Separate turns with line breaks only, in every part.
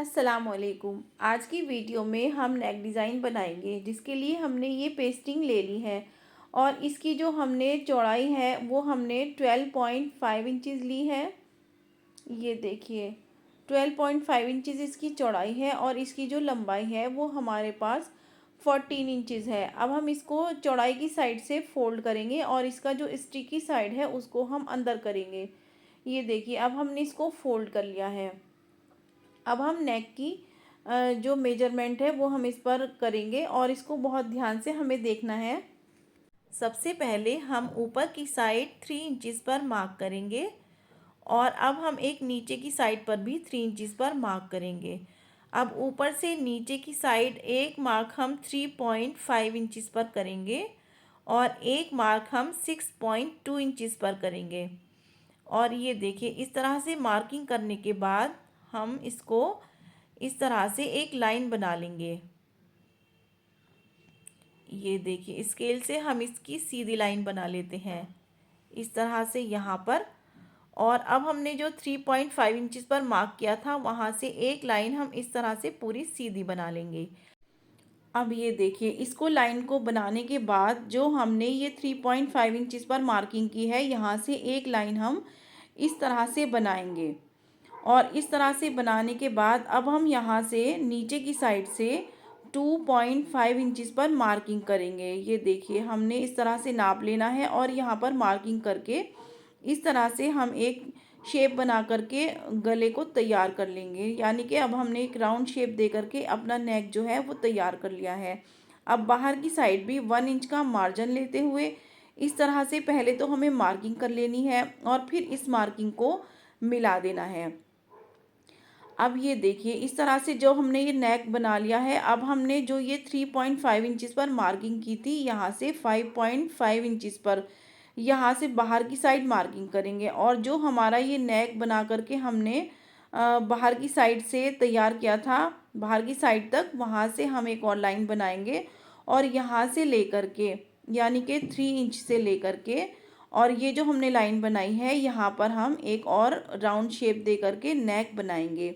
अस्सलामुअलैकुम। आज की वीडियो में हम नेक डिज़ाइन बनाएंगे, जिसके लिए हमने ये पेस्टिंग ले ली है। और इसकी जो हमने चौड़ाई है वो हमने 12.5 इंचज़ ली है। ये देखिए, 12.5 इंचज़ इसकी चौड़ाई है और इसकी जो लंबाई है वो हमारे पास 14 इंचज़ है। अब हम इसको चौड़ाई की साइड से फोल्ड करेंगे और इसका जो स्टिकी साइड है उसको हम अंदर करेंगे। ये देखिए, अब हमने इसको फोल्ड कर लिया है। अब हम नेक की जो मेजरमेंट है वो हम इस पर करेंगे और इसको बहुत ध्यान से हमें देखना है। सबसे पहले हम ऊपर की साइड 3 इंचज़ पर मार्क करेंगे और अब हम एक नीचे की साइड पर भी 3 इंचज़ पर मार्क करेंगे। अब ऊपर से नीचे की साइड एक मार्क हम 3.5 इंचज़ पर करेंगे और एक मार्क हम 6.2 इंचज़ पर करेंगे। और ये देखिए, इस तरह से मार्किंग करने के बाद हम इसको इस तरह से एक लाइन बना लेंगे। ये देखिए, स्केल से हम इसकी सीधी लाइन बना लेते हैं इस तरह से यहाँ पर। और अब हमने जो 3.5 इंचज़ पर मार्क किया था वहाँ से एक लाइन हम इस तरह से पूरी सीधी बना लेंगे। अब ये देखिए, इसको लाइन को बनाने के बाद जो हमने ये 3.5 इंचज़ पर मार्किंग की है, यहाँ से एक लाइन हम इस तरह से बनाएंगे। और इस तरह से बनाने के बाद अब हम यहाँ से नीचे की साइड से 2.5 इंचज़ पर मार्किंग करेंगे। ये देखिए, हमने इस तरह से नाप लेना है और यहाँ पर मार्किंग करके इस तरह से हम एक शेप बना करके गले को तैयार कर लेंगे। यानी कि अब हमने एक राउंड शेप दे करके अपना नेक जो है वो तैयार कर लिया है। अब बाहर की साइड भी 1 इंच का मार्जिन लेते हुए इस तरह से पहले तो हमें मार्किंग कर लेनी है और फिर इस मार्किंग को मिला देना है। अब ये देखिए, इस तरह से जो हमने ये नेक बना लिया है, अब हमने जो ये 3.5 इंचज़ पर मार्किंग की थी, यहाँ से 5.5 इंचज़ पर यहाँ से बाहर की साइड मार्किंग करेंगे। और जो हमारा ये नेक बना करके हमने बाहर की साइड से तैयार किया था, बाहर की साइड तक, वहाँ से हम एक और लाइन बनाएंगे और यहाँ से लेकर के यानी कि 3 इंच से लेकर के और ये जो हमने लाइन बनाई है यहाँ पर हम एक और राउंड शेप दे करके नेक बनाएंगे।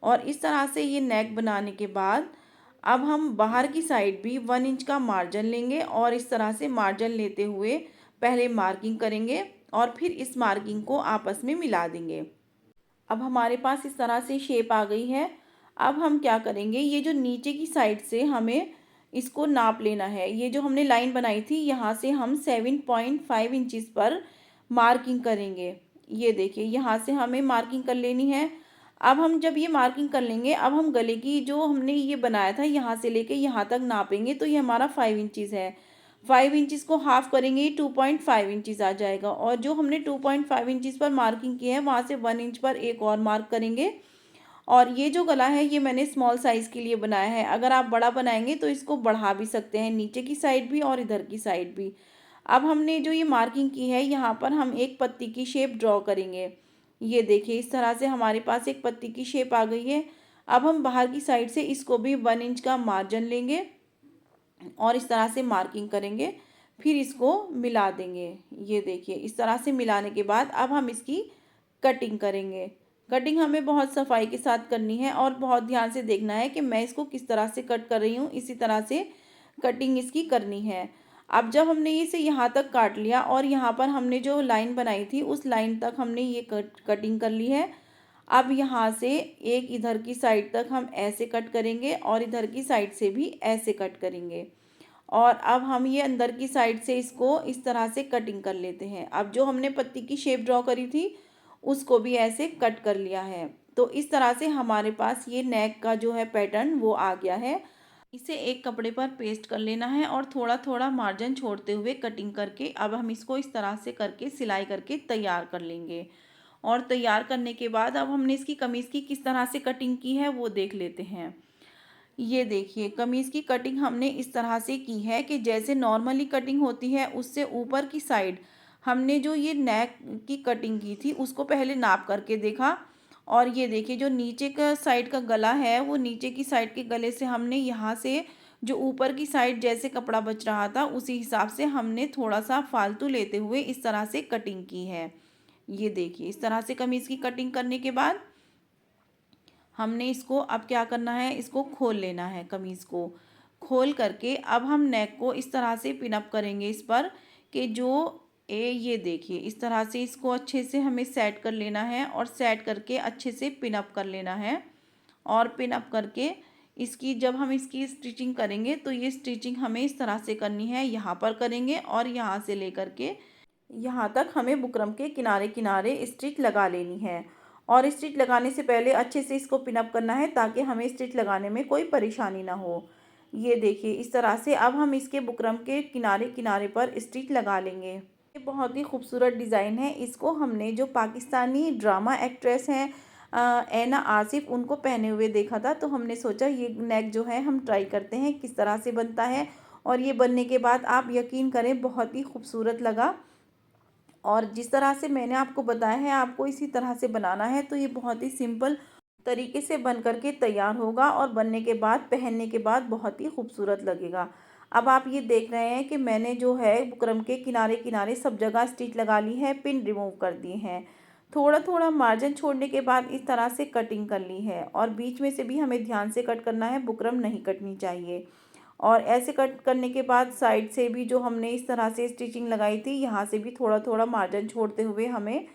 और इस तरह से ये नेक बनाने के बाद अब हम बाहर की साइड भी 1 इंच का मार्जिन लेंगे और इस तरह से मार्जिन लेते हुए पहले मार्किंग करेंगे और फिर इस मार्किंग को आपस में मिला देंगे। अब हमारे पास इस तरह से शेप आ गई है। अब हम क्या करेंगे, ये जो नीचे की साइड से हमें इसको नाप लेना है। ये जो हमने लाइन बनाई थी यहाँ से हम 7.5 इंचज़ पर मार्किंग करेंगे। ये देखिए, यहाँ से हमें मार्किंग कर लेनी है। अब हम जब ये मार्किंग कर लेंगे, अब हम गले की जो हमने ये बनाया था यहाँ से लेके यहाँ तक नापेंगे तो ये हमारा 5 इंचज़ है। 5 इंचज़ को हाफ करेंगे, 2.5 इंचज़ आ जाएगा। और जो हमने 2.5 इंचज़ पर मार्किंग की है वहाँ से 1 इंच पर एक और मार्क करेंगे। और ये जो गला है ये मैंने स्मॉल साइज़ के लिए बनाया है। अगर आप बड़ा बनाएंगे तो इसको बढ़ा भी सकते हैं, नीचे की साइड भी और इधर की साइड भी। अब हमने जो ये मार्किंग की है यहाँ पर हम एक पत्ती की शेप ड्रॉ करेंगे। ये देखिए, इस तरह से हमारे पास एक पत्ती की शेप आ गई है। अब हम बाहर की साइड से इसको भी 1 इंच का मार्जिन लेंगे और इस तरह से मार्किंग करेंगे, फिर इसको मिला देंगे। ये देखिए, इस तरह से मिलाने के बाद अब हम इसकी कटिंग करेंगे। कटिंग हमें बहुत सफाई के साथ करनी है और बहुत ध्यान से देखना है कि मैं इसको किस तरह से कट कर रही हूँ, इसी तरह से कटिंग इसकी करनी है। अब जब हमने इसे यहाँ तक काट लिया और यहाँ पर हमने जो लाइन बनाई थी उस लाइन तक हमने ये कटिंग कर ली है। अब यहाँ से एक इधर की साइड तक हम ऐसे कट करेंगे और इधर की साइड से भी ऐसे कट करेंगे। और अब हम ये अंदर की साइड से इसको इस तरह से कटिंग कर लेते हैं। अब जो हमने पत्ती की शेप ड्रॉ करी थी उसको भी ऐसे कट कर लिया है। तो इस तरह से हमारे पास ये नेक का जो है पैटर्न वो आ गया है। इसे एक कपड़े पर पेस्ट कर लेना है और थोड़ा थोड़ा मार्जिन छोड़ते हुए कटिंग करके अब हम इसको इस तरह से करके सिलाई करके तैयार कर लेंगे। और तैयार करने के बाद अब हमने इसकी कमीज़ की किस तरह से कटिंग की है वो देख लेते हैं। ये देखिए, कमीज़ की कटिंग हमने इस तरह से की है कि जैसे नॉर्मली कटिंग होती है उससे ऊपर की साइड हमने जो ये नेक की कटिंग की थी उसको पहले नाप करके देखा। और ये देखिए, जो नीचे का साइड का गला है वो नीचे की साइड के गले से हमने यहाँ से जो ऊपर की साइड जैसे कपड़ा बच रहा था उसी हिसाब से हमने थोड़ा सा फालतू लेते हुए इस तरह से कटिंग की है। ये देखिए, इस तरह से कमीज़ की कटिंग करने के बाद हमने इसको अब क्या करना है, इसको खोल लेना है। कमीज़ को खोल करके अब हम नेक को इस तरह से पिन अप करेंगे इस पर, कि जो ये देखिए इस तरह से इसको अच्छे से हमें सेट कर लेना है और सेट करके अच्छे से पिन अप कर लेना है। और पिन अप करके इसकी जब हम इसकी स्टिचिंग करेंगे तो ये स्टिचिंग हमें इस तरह से करनी है, यहाँ पर करेंगे और यहाँ से लेकर के यहाँ तक हमें बुकरम के किनारे किनारे स्टिच लगा लेनी है। और स्टिच लगाने से पहले अच्छे से इसको पिन अप करना है ताकि हमें स्टिच लगाने में कोई परेशानी ना हो। ये देखिए इस तरह से अब हम इसके बुकरम के किनारे किनारे पर स्टिच लगा लेंगे। ये बहुत ही खूबसूरत डिज़ाइन है। इसको हमने जो पाकिस्तानी ड्रामा एक्ट्रेस हैं ऐना आसिफ, उनको पहने हुए देखा था, तो हमने सोचा ये नेक जो है हम ट्राई करते हैं किस तरह से बनता है। और ये बनने के बाद आप यकीन करें बहुत ही खूबसूरत लगा। और जिस तरह से मैंने आपको बताया है आपको इसी तरह से बनाना है, तो ये बहुत ही सिंपल तरीके से बन करके तैयार होगा और बनने के बाद पहनने के बाद बहुत ही खूबसूरत लगेगा। अब आप ये देख रहे हैं कि मैंने जो है बुकरम के किनारे किनारे सब जगह स्टिच लगा ली है, पिन रिमूव कर दिए हैं। थोड़ा थोड़ा मार्जिन छोड़ने के बाद इस तरह से कटिंग कर ली है और बीच में से भी हमें ध्यान से कट करना है, बुकरम नहीं कटनी चाहिए। और ऐसे कट करने के बाद साइड से भी जो हमने इस तरह से स्टिचिंग लगाई थी, यहाँ से भी थोड़ा थोड़ा मार्जिन छोड़ते हुए हमें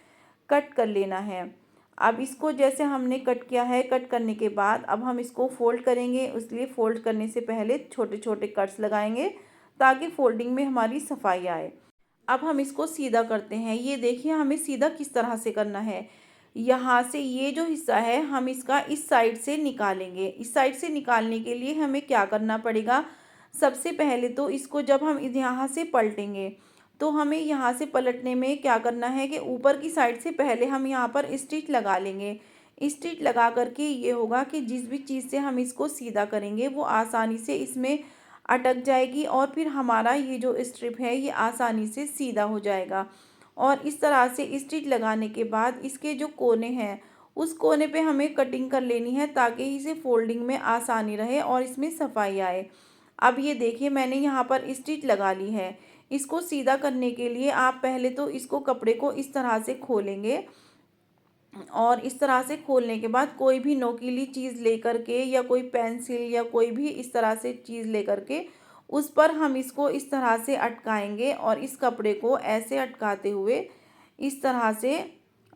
कट कर लेना है। अब इसको जैसे हमने कट किया है, कट करने के बाद अब हम इसको फोल्ड करेंगे, इसलिए फोल्ड करने से पहले छोटे छोटे कट्स लगाएंगे ताकि फोल्डिंग में हमारी सफाई आए। अब हम इसको सीधा करते हैं। ये देखिए हमें सीधा किस तरह से करना है। यहाँ से ये जो हिस्सा है हम इसका इस साइड से निकालेंगे। इस साइड से निकालने के लिए हमें क्या करना पड़ेगा, सबसे पहले तो इसको जब हम यहाँ से पलटेंगे तो हमें यहाँ से पलटने में क्या करना है कि ऊपर की साइड से पहले हम यहाँ पर स्टिच लगा लेंगे। स्टिच लगा करके ये होगा कि जिस भी चीज़ से हम इसको सीधा करेंगे वो आसानी से इसमें अटक जाएगी और फिर हमारा ये जो स्ट्रिप है ये आसानी से सीधा हो जाएगा। और इस तरह से स्टिच लगाने के बाद इसके जो कोने हैं उस कोने पे हमें कटिंग कर लेनी है ताकि इसे फोल्डिंग में आसानी रहे और इसमें सफाई आए। अब ये देखिए मैंने यहाँ पर स्टिच लगा ली है। इसको सीधा करने के लिए आप पहले तो इसको कपड़े को इस तरह से खोलेंगे और इस तरह से खोलने के बाद कोई भी नोकीली चीज़ लेकर के या कोई पेंसिल या कोई भी इस तरह से चीज़ लेकर के उस पर हम इसको इस तरह से अटकाएंगे और इस कपड़े को ऐसे अटकाते हुए इस तरह से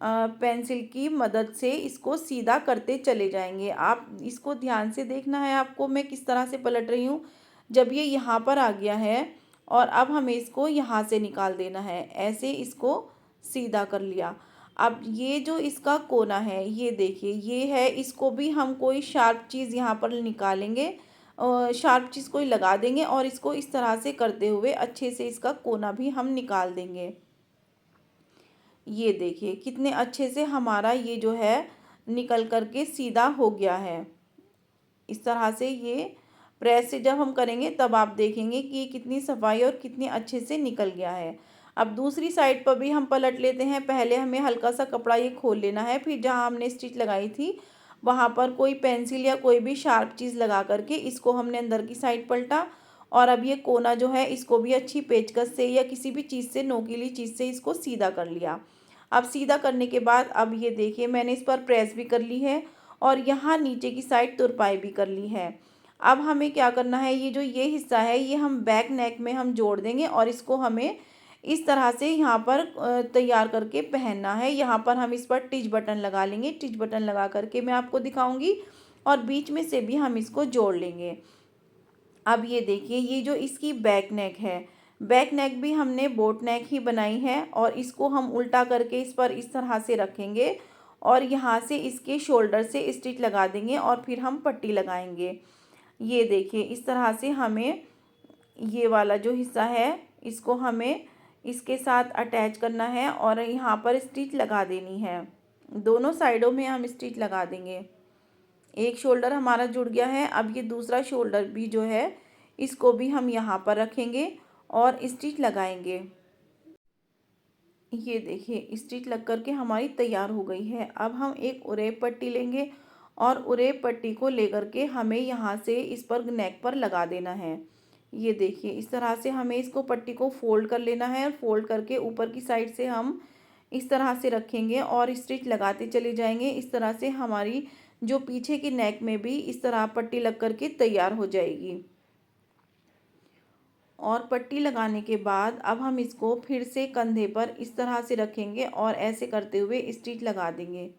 पेंसिल की मदद से इसको सीधा करते चले जाएंगे। आप इसको ध्यान से देखना है आपको मैं किस तरह से पलट रही हूँ। जब ये यहाँ पर आ गया है और अब हमें इसको यहाँ से निकाल देना है, ऐसे इसको सीधा कर लिया। अब ये जो इसका कोना है ये देखिए ये है, इसको भी हम कोई शार्प चीज़ यहाँ पर निकालेंगे और शार्प चीज़ कोई लगा देंगे और इसको इस तरह से करते हुए अच्छे से इसका कोना भी हम निकाल देंगे। ये देखिए कितने अच्छे से हमारा ये जो है निकल करके सीधा हो गया है। इस तरह से ये प्रेस से जब हम करेंगे तब आप देखेंगे कि ये कितनी सफाई और कितनी अच्छे से निकल गया है। अब दूसरी साइड पर भी हम पलट लेते हैं। पहले हमें हल्का सा कपड़ा ये खोल लेना है, फिर जहाँ हमने स्टिच लगाई थी वहाँ पर कोई पेंसिल या कोई भी शार्प चीज़ लगा करके इसको हमने अंदर की साइड पलटा। और अब ये कोना जो है इसको भी अच्छी पेचकस से या किसी भी चीज़ से नोकीली चीज़ से इसको सीधा कर लिया। अब सीधा करने के बाद अब ये देखिए मैंने इस पर प्रेस भी कर ली है और यहाँ नीचे की साइड तुरपाई भी कर ली है। अब हमें क्या करना है, ये जो ये हिस्सा है ये हम बैक नेक में हम जोड़ देंगे और इसको हमें इस तरह से यहाँ पर तैयार करके पहनना है। यहाँ पर हम इस पर टिच बटन लगा लेंगे। टिच बटन लगा करके मैं आपको दिखाऊंगी और बीच में से भी हम इसको जोड़ लेंगे। अब ये देखिए ये जो इसकी बैक नेक है, बैक नेक भी हमने बोट नेक ही बनाई है और इसको हम उल्टा करके इस पर इस तरह से रखेंगे और यहाँ से इसके शोल्डर से स्टिच लगा देंगे और फिर हम पट्टी लगाएंगे। ये देखिए इस तरह से हमें ये वाला जो हिस्सा है इसको हमें इसके साथ अटैच करना है और यहाँ पर स्टिच लगा देनी है। दोनों साइडों में हम स्टिच लगा देंगे। एक शोल्डर हमारा जुड़ गया है। अब ये दूसरा शोल्डर भी जो है इसको भी हम यहाँ पर रखेंगे और स्टिच लगाएंगे। ये देखिए स्टिच लग करके हमारी तैयार हो गई है। अब हम एक उरेब पट्टी लेंगे और उरेब पट्टी को लेकर के हमें यहाँ से इस पर नेक पर लगा देना है। ये देखिए इस तरह से हमें इसको पट्टी को फोल्ड कर लेना है और फोल्ड करके ऊपर की साइड से हम इस तरह से रखेंगे और स्टिच लगाते चले जाएंगे। इस तरह से हमारी जो पीछे की नेक में भी इस तरह पट्टी लग कर के तैयार हो जाएगी। और पट्टी लगाने के बाद अब हम इसको फिर से कंधे पर इस तरह से रखेंगे और ऐसे करते हुए स्टिच लगा देंगे।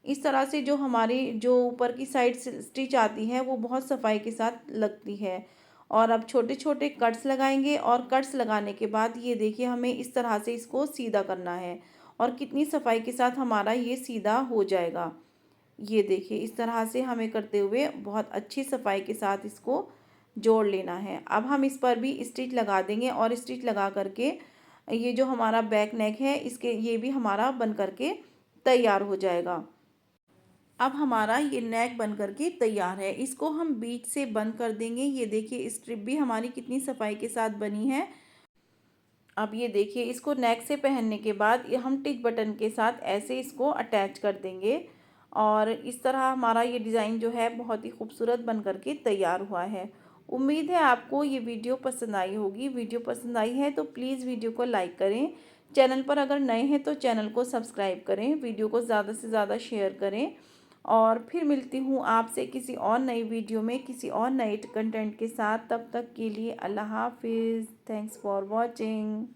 इस तरह से जो हमारी जो ऊपर की साइड से स्टिच आती है वो बहुत सफाई के साथ लगती है। और अब छोटे छोटे कट्स लगाएंगे और कट्स लगाने के बाद ये देखिए हमें इस तरह से इसको सीधा करना है और कितनी सफाई के साथ हमारा ये सीधा हो जाएगा। ये देखिए इस तरह से हमें करते हुए बहुत अच्छी सफाई के साथ इसको जोड़ लेना है। अब हम इस पर भी स्टिच लगा देंगे और स्टिच लगा करके ये जो हमारा बैक नेक है इसके ये भी हमारा बन करके तैयार हो जाएगा। अब हमारा ये नेक बन करके तैयार है। इसको हम बीच से बंद कर देंगे। ये देखिए स्ट्रिप भी हमारी कितनी सफाई के साथ बनी है। अब ये देखिए इसको नेक से पहनने के बाद ये हम टिक बटन के साथ ऐसे इसको अटैच कर देंगे और इस तरह हमारा ये डिज़ाइन जो है बहुत ही खूबसूरत बन करके तैयार हुआ है। उम्मीद है आपको ये वीडियो पसंद आई होगी। वीडियो पसंद आई है तो प्लीज़ वीडियो को लाइक करें। चैनल पर अगर नए हैं तो चैनल को सब्सक्राइब करें। वीडियो को ज़्यादा से ज़्यादा शेयर करें और फिर मिलती हूँ आपसे किसी और नई वीडियो में किसी और नए कंटेंट के साथ। तब तक के लिए अल्लाह हाफिज़। Thanks for watching.